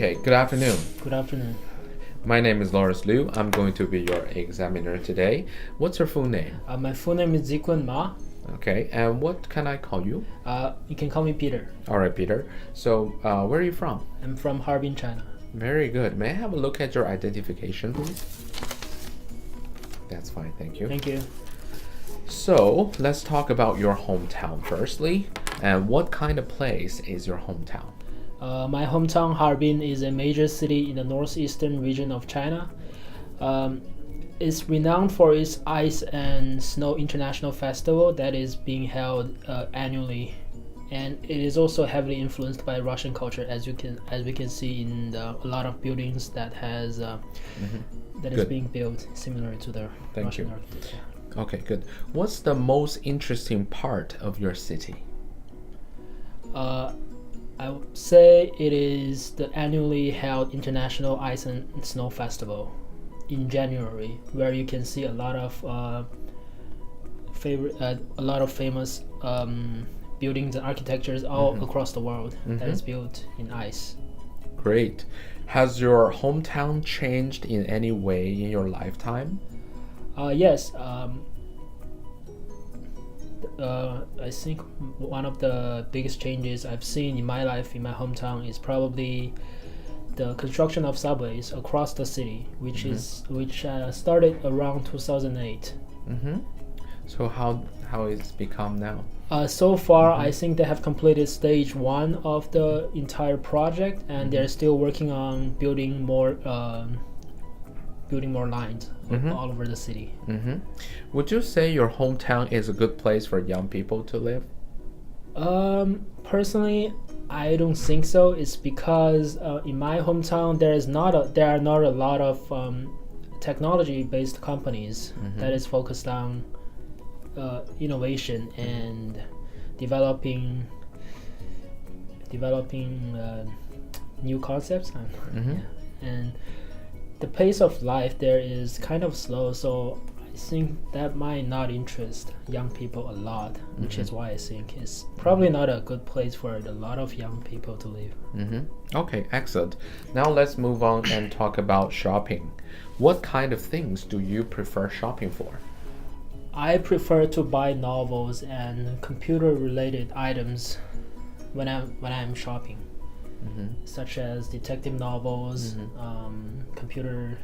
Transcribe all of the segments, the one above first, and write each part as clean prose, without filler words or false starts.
Okay, good afternoon. Good afternoon. My name is Laurence Liu. I'm going to be your examiner today. What's your full name? My full name is Zikun Ma. Okay, and what can I call you? You can call me Peter. All right, Peter. So, where are you from? I'm from Harbin, China. Very good. May I have a look at your identification, please? That's fine, thank you. Thank you. So, let's talk about your hometown firstly. And what kind of place is your hometown? My hometown, Harbin, is a major city in the northeastern region of China. It's renowned for its ice and snow international festival that is being held annually, and it is also heavily influenced by Russian culture, as we can see in a lot of buildings that is being built similar to the Russian architecture. Okay, good. What's the most interesting part of your city? I would say it is the annually held International Ice and Snow Festival in January, where you can see a lot of famous buildings and architectures all across the world that is built in ice. Great. Has your hometown changed in any way in your lifetime? Yes. I think one of the biggest changes I've seen in my life in my hometown is probably the construction of subways across the city, which started around 2008. So how it's become now? So far, I think they have completed stage 1 of the entire project, and they're still working on building more lines all over the city. Would you say your hometown is a good place for young people to live? Personally, I don't think so. It's because in my hometown there are not a lot of technology-based companies that is focused on innovation and developing new concepts. And the pace of life there is kind of slow, so I think that might not interest young people a lot, which is why I think it's probably not a good place for a lot of young people to live. Okay, excellent. Now let's move on and talk about shopping. What kind of things do you prefer shopping for? I prefer to buy novels and computer-related items when I'm shopping. Such as detective novels, computer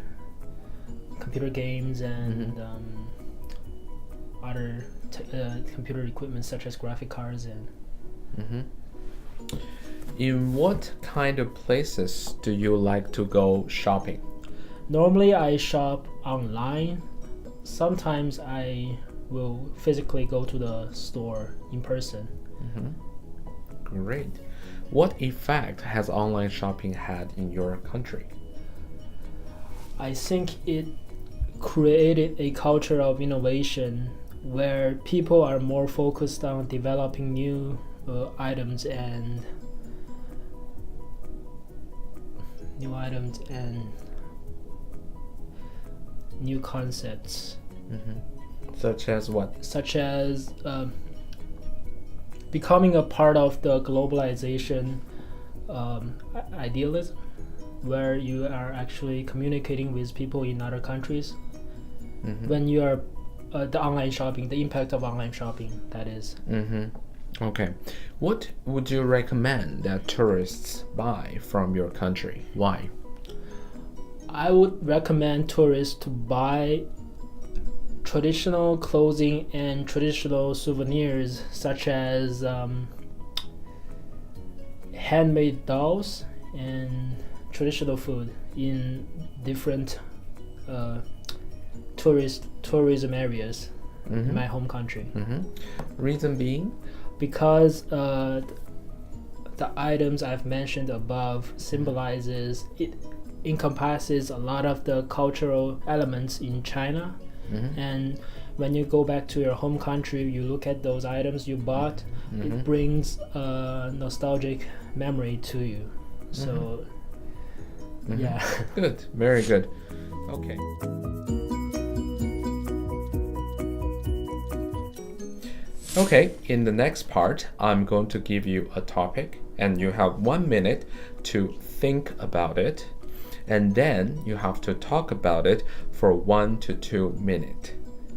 games, and other computer equipment such as graphic cards. And In what kind of places do you like to go shopping? Normally I shop online. Sometimes I will physically go to the store in person. Great. What effect has online shopping had in your country? I think it created a culture of innovation where people are more focused on developing new items and new concepts. Such as what? Such as becoming a part of the globalization idealism, where you are actually communicating with people in other countries. When you are the online shopping, the impact of online shopping, that is. Okay. What would you recommend that tourists buy from your country? Why? I would recommend tourists to buy traditional clothing and traditional souvenirs, such as handmade dolls and traditional food in different tourism areas in my home country. Reason being? Because the items I've mentioned above encompasses a lot of the cultural elements in China. And when you go back to your home country, you look at those items you bought, it brings a nostalgic memory to you. So yeah. Good, very good. Okay. Okay, in the next part, I'm going to give you a topic and you have 1 minute to think about it, and then you have to talk about it for 1 to 2 minutes.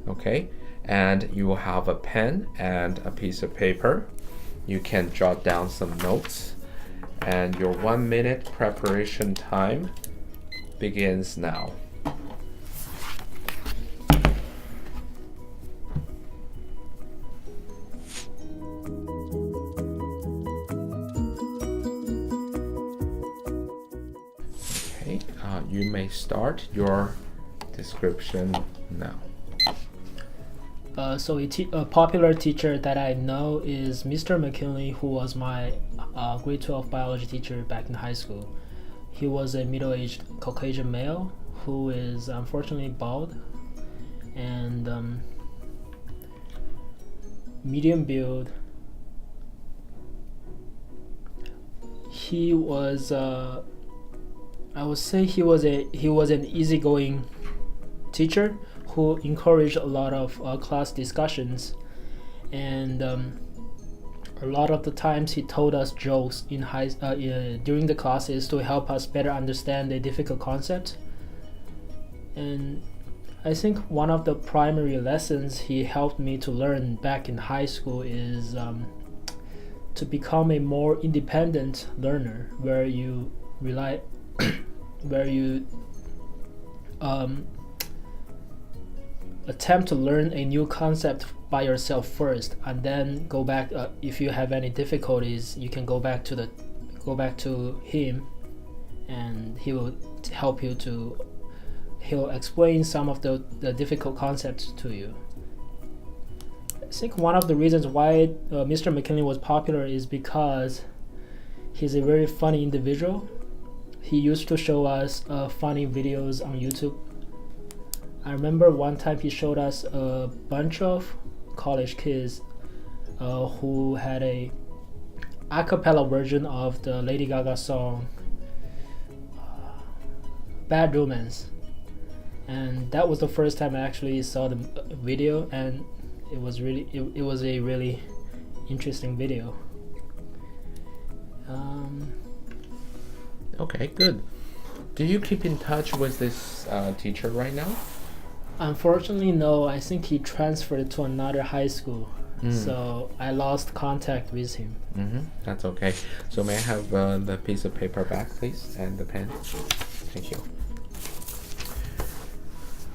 Okay, and you will have a pen and a piece of paper. You can jot down some notes, and your 1 minute preparation time begins now. Okay, you may start your description now. So a popular teacher that I know is Mr. McKinley, who was my grade 12 biology teacher back in high school. He was a middle-aged Caucasian male who is unfortunately bald and medium build. He was I would say he was an easygoing teacher who encouraged a lot of class discussions, and a lot of the times he told us jokes during the classes to help us better understand a difficult concept. And I think one of the primary lessons he helped me to learn back in high school is to become a more independent learner, where you rely where you attempt to learn a new concept by yourself first, and then go back. If you have any difficulties, you can go back to him, and he will help you he'll explain some of the difficult concepts to you. I think one of the reasons why Mr. McKinley was popular is because he's a very funny individual. He used to show us funny videos on YouTube. I remember one time he showed us a bunch of college kids who had a cappella version of the Lady Gaga song Bad Romance, and that was the first time I actually saw the video, and it was a really interesting video. Okay, good. Do you keep in touch with this teacher right now? Unfortunately, no. I think he transferred to another high school, so I lost contact with him. That's okay. So may I have the piece of paper back, please, and the pen? Thank you.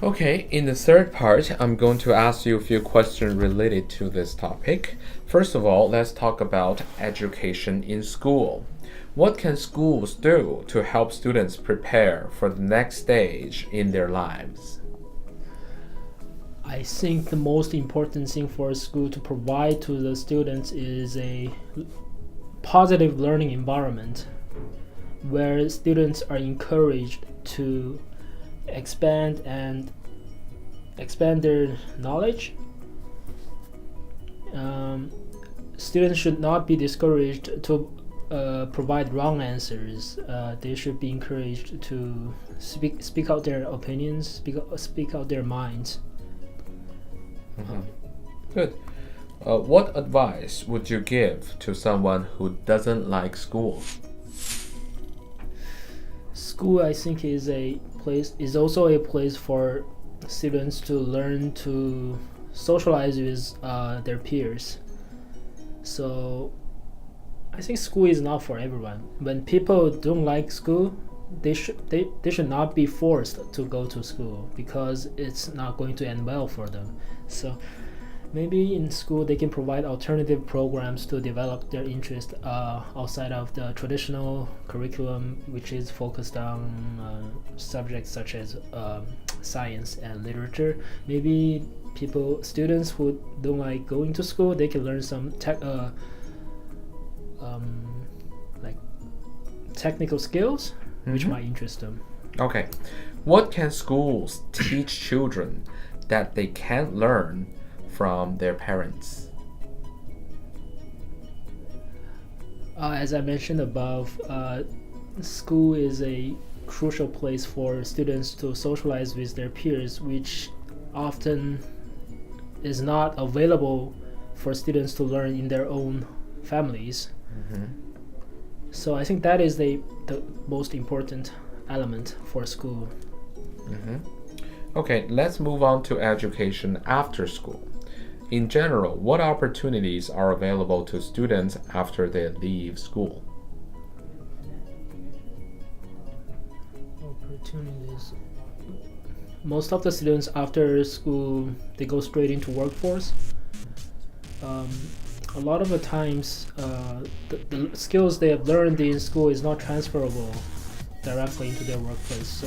Okay, in the third part, I'm going to ask you a few questions related to this topic. First of all, let's talk about education in school. What can schools do to help students prepare for the next stage in their lives? I think the most important thing for a school to provide to the students is a positive learning environment where students are encouraged to expand their knowledge. Students should not be discouraged to provide wrong answers. They should be encouraged to speak out their opinions, speak out their minds. Good. What advice would you give to someone who doesn't like school? School, I think, is also a place for students to learn to socialize with their peers. So I think school is not for everyone. When people don't like school, they should not be forced to go to school, because it's not going to end well for them. So maybe in school they can provide alternative programs to develop their interest outside of the traditional curriculum, which is focused on subjects such as science and literature. Maybe students who don't like going to school, they can learn some technical skills which might interest them. Okay. What can schools teach children that they can't learn from their parents? As I mentioned above, school is a crucial place for students to socialize with their peers, which often is not available for students to learn in their own families. So I think that is the most important element for school. Okay, let's move on to education after school. In general, what opportunities are available to students after they leave school? Opportunities. Most of the students after school, they go straight into workforce. A lot of the times, the skills they have learned in school is not transferable directly into their workplace. So